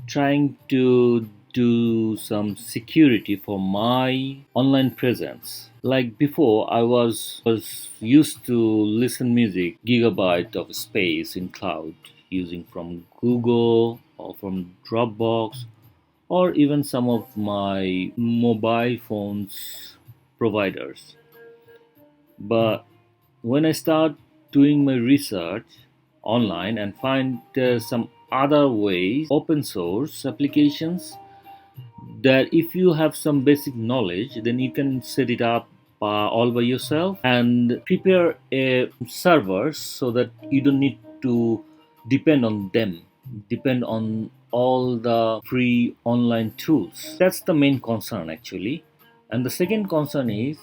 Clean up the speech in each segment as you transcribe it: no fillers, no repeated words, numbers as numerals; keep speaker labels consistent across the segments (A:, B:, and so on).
A: trying to do some security for my online presence. Like before, I was used to listen music gigabyte of space in cloud using from Google or from Dropbox or even some of my mobile phones providers. But when I start doing my research online and find some other ways, open source applications, that if you have some basic knowledge, then you can set it up all by yourself and prepare a server so that you don't need to depend on them, depend on all the free online tools. That's the main concern actually. And the second concern is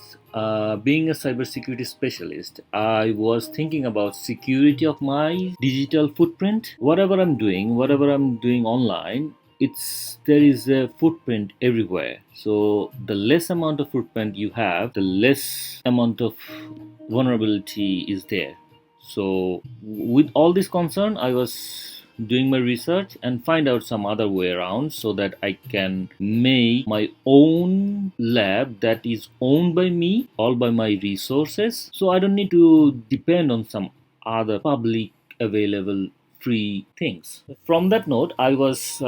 A: being a cybersecurity specialist, I was thinking about security of my digital footprint. Whatever I'm doing online, it's there is a footprint everywhere. So the less amount of footprint you have, the less amount of vulnerability is there. So with all this concern, I was doing my research and find out some other way around so that I can make my own lab that is owned by me, all by my resources. So I don't need to depend on some other public available free things. From that note, I was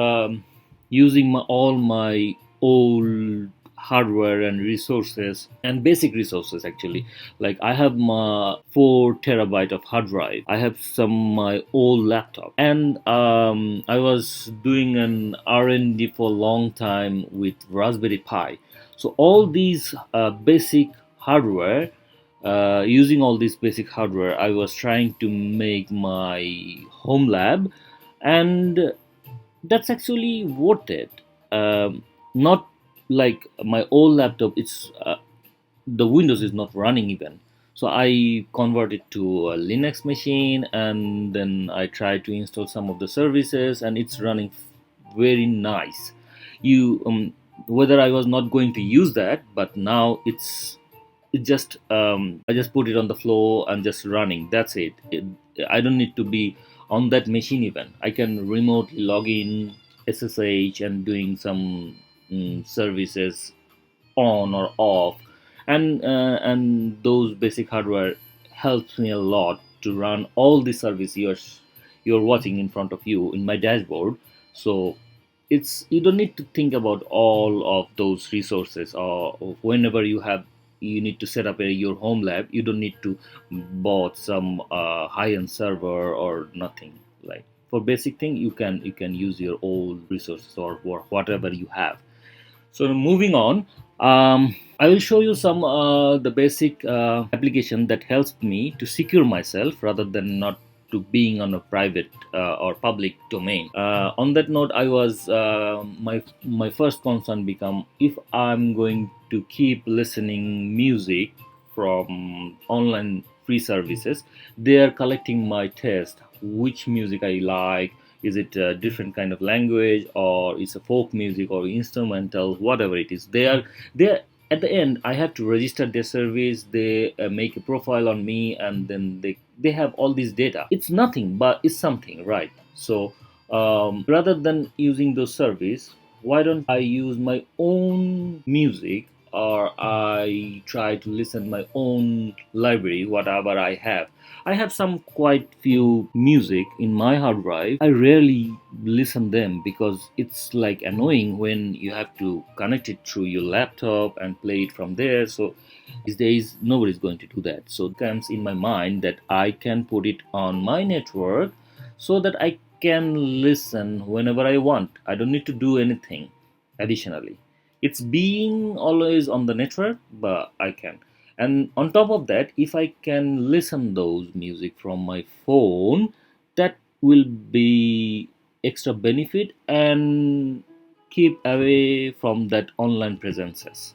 A: using all my old hardware and resources and basic resources actually. Like I have my 4 terabyte of hard drive, I have some my old laptop, and I was doing an R&D for a long time with Raspberry Pi. So all these basic hardware, using all this basic hardware, I was trying to make my home lab, and that's actually worth it. Not like my old laptop, it's the Windows is not running even. So I converted to a Linux machine, and then I tried to install some of the services, and it's running very nice. You Whether I was not going to use that, but now it just I just put it on the floor and just running. That's it. I don't need to be on that machine even. I can remotely log in, SSH, and doing some services on or off, and those basic hardware helps me a lot to run all the service you're watching in front of you in my dashboard. So it's you don't need to think about all of those resources, or whenever you need to set up your home lab, you don't need to bought some high-end server or nothing. Like for basic thing, you can use your old resources or whatever you have. So moving on, I will show you some the basic application that helps me to secure myself rather than not to being on a private or public domain. On that note, I was my first concern become, if I'm going to keep listening music from online free services, they are collecting my taste, which music I like. Is it a different kind of language, or is a folk music or instrumental, whatever it is? They are at the end. I have to register their service. They make a profile on me, and then they have all this data. It's nothing, but it's something, right? So rather than using those service, why don't I use my own music, or I try to listen my own library, whatever I have some quite few music in my hard drive. I rarely listen them because it's like annoying when you have to connect it through your laptop and play it from there. So these days nobody's going to do that. So it comes in my mind that I can put it on my network so that I can listen whenever I want. I don't need to do anything additionally. It's being always on the network, but I can. And on top of that, if I can listen those music from my phone, that will be extra benefit and keep away from that online presences.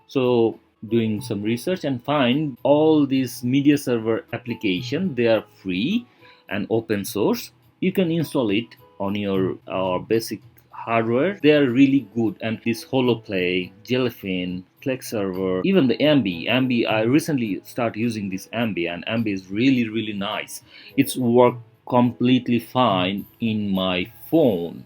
A: So doing some research and find all these media server application, they are free and open source. You can install it on your basic hardware. They are really good. And this holoplay, Jellyfin, Plex server, even the Ambi, I recently started using this Ambi, and Ambi is really nice. It's work completely fine in my phone.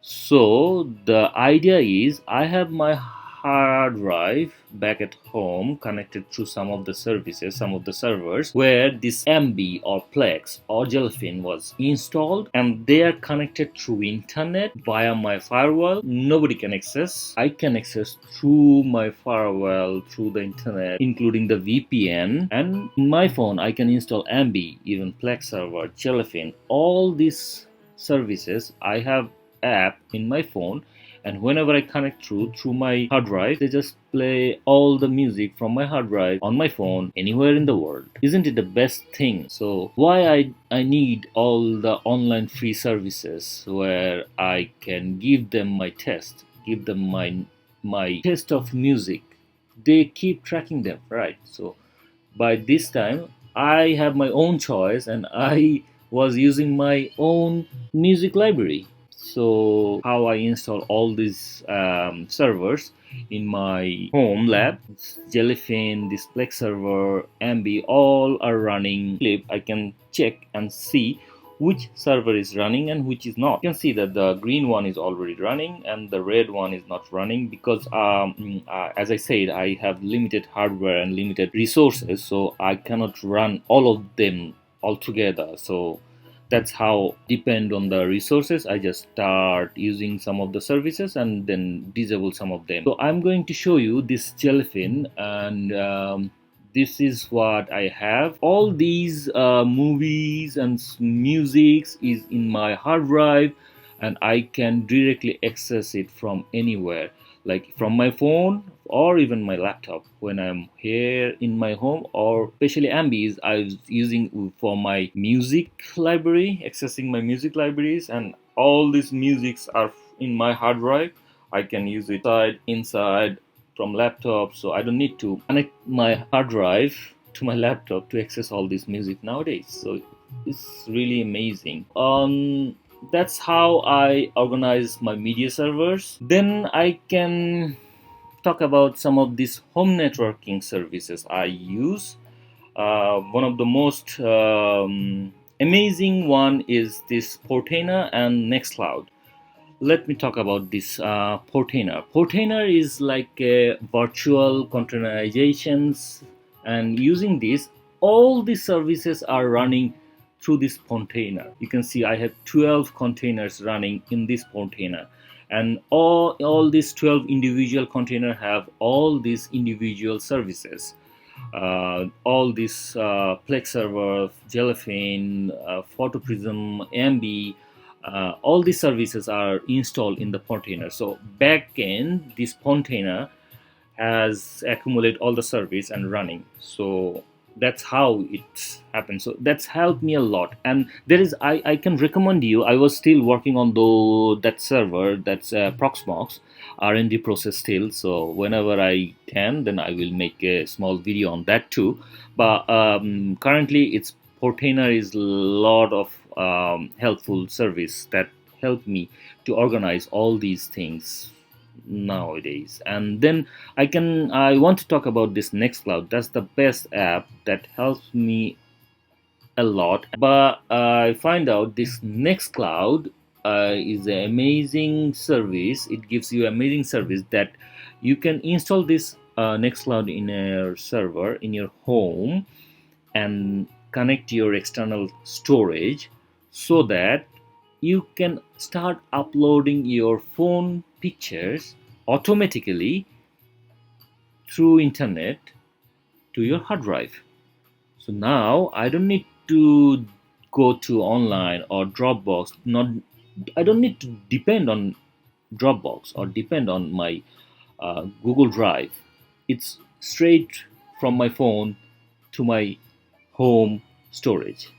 A: So the idea is I have my hard drive back at home connected through some of the services, some of the servers where this MB or Plex or Jellyfin was installed, and they are connected through internet via my firewall. Nobody can access. I can access through my firewall through the internet, including the VPN. And in my phone, I can install MB, even Plex server, Jellyfin, all these services. I have app in my phone, and whenever I connect through my hard drive, they just play all the music from my hard drive on my phone anywhere in the world. Isn't it the best thing? So why I need all the online free services where I can give them my test, give them my test of music. They keep tracking them, right? So by this time I have my own choice, and I was using my own music library. So how I install all these servers in my home lab, Jellyfin, this Plex server, MB, all are running. Clip, I can check and see which server is running and which is not. You can see that the green one is already running and the red one is not running because as I said, I have limited hardware and limited resources, so I cannot run all of them all together. So that's how depend on the resources. I just start using some of the services and then disable some of them. So I'm going to show you this Jellyfin, and this is what I have. All these movies and musics is in my hard drive, and I can directly access it from anywhere, like from my phone or even my laptop when I'm here in my home. Or especially MBs I was using for my music library, accessing my music libraries, and all these musics are in my hard drive. I can use it inside from laptop, so I don't need to connect my hard drive to my laptop to access all this music nowadays. So it's really amazing. That's how I organize my media servers. Then I can talk about some of these home networking services I use. One of the most amazing one is this Portainer and Nextcloud. Let me talk about this Portainer. Portainer is like a virtual containerizations, and using this, all the services are running through this container. You can see I have 12 containers running in this container, and all these 12 individual container have all these individual services. All this Plex server, Jellyfin, PhotoPrism, MB, all these services are installed in the container. So backend, this container has accumulated all the service and running. So that's how it happens. So that's helped me a lot. And there is I can recommend you. I was still working on that server, that's Proxmox R&D process still. So whenever I can, then I will make a small video on that too. But currently it's Portainer is a lot of helpful service that help me to organize all these things nowadays. And then I want to talk about this Nextcloud. That's the best app that helps me a lot. But I find out this Nextcloud is an amazing service. It gives you amazing service that you can install this Nextcloud in your server in your home and connect your external storage so that you can start uploading your phone pictures automatically through internet to your hard drive. So now I don't need to go to online or Dropbox. Not I don't need to depend on Dropbox or depend on my Google Drive. It's straight from my phone to my home storage,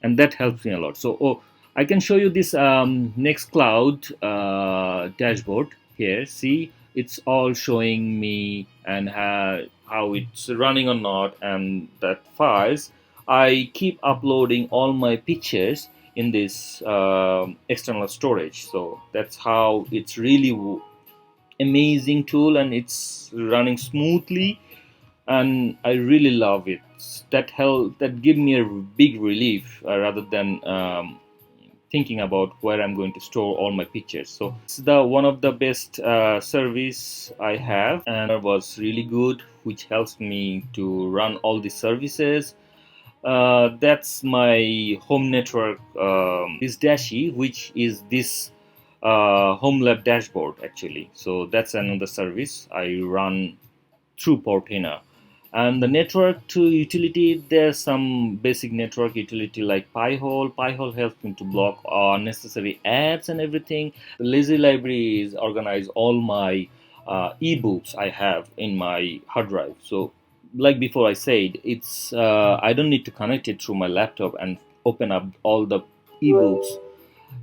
A: and that helps me a lot. So I can show you this Nextcloud dashboard here. See, it's all showing me and how it's running or not, and that files. I keep uploading all my pictures in this external storage. So that's how it's really amazing tool, and it's running smoothly, and I really love it. That give me a big relief rather than thinking about where I'm going to store all my pictures. So it's the one of the best service I have, and it was really good, which helps me to run all the services. That's my home network. This Dashi, which is this home lab dashboard actually. So that's another service I run through Portina. And the network to utility, there's some basic network utility like Pi-hole. Pi-hole helps me to block unnecessary ads and everything. The Lazy Libraries organize all my ebooks I have in my hard drive. So, like before I said, it's I don't need to connect it through my laptop and open up all the ebooks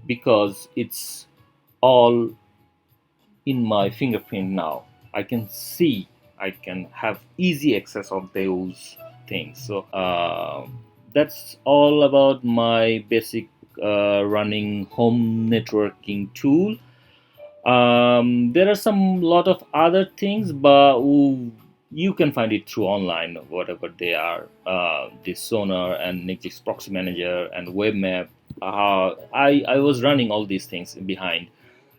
A: because it's all in my fingerprint now. I can see, I can have easy access of those things. So that's all about my basic running home networking tool. There are some lot of other things, but you can find it through online, whatever they are. This Sonar and Nexus Proxy Manager and Webmap. I was running all these things behind,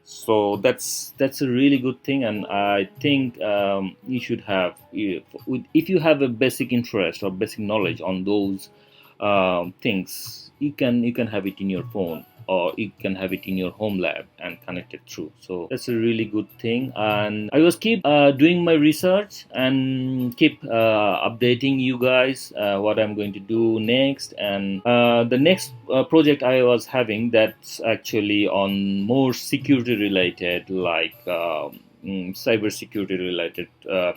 A: so that's a really good thing, and I think you should have, if you have a basic interest or basic knowledge on those things, you can have it in your phone, or you can have it in your home lab and connect it through. So that's a really good thing, and I was keep doing my research and keep updating you guys what I'm going to do next. And the next project I was having, that's actually on more security related, like cyber security related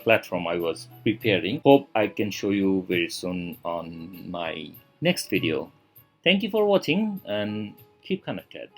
A: platform I was preparing. Hope I can show you very soon on my next video. Thank you for watching and keep connected.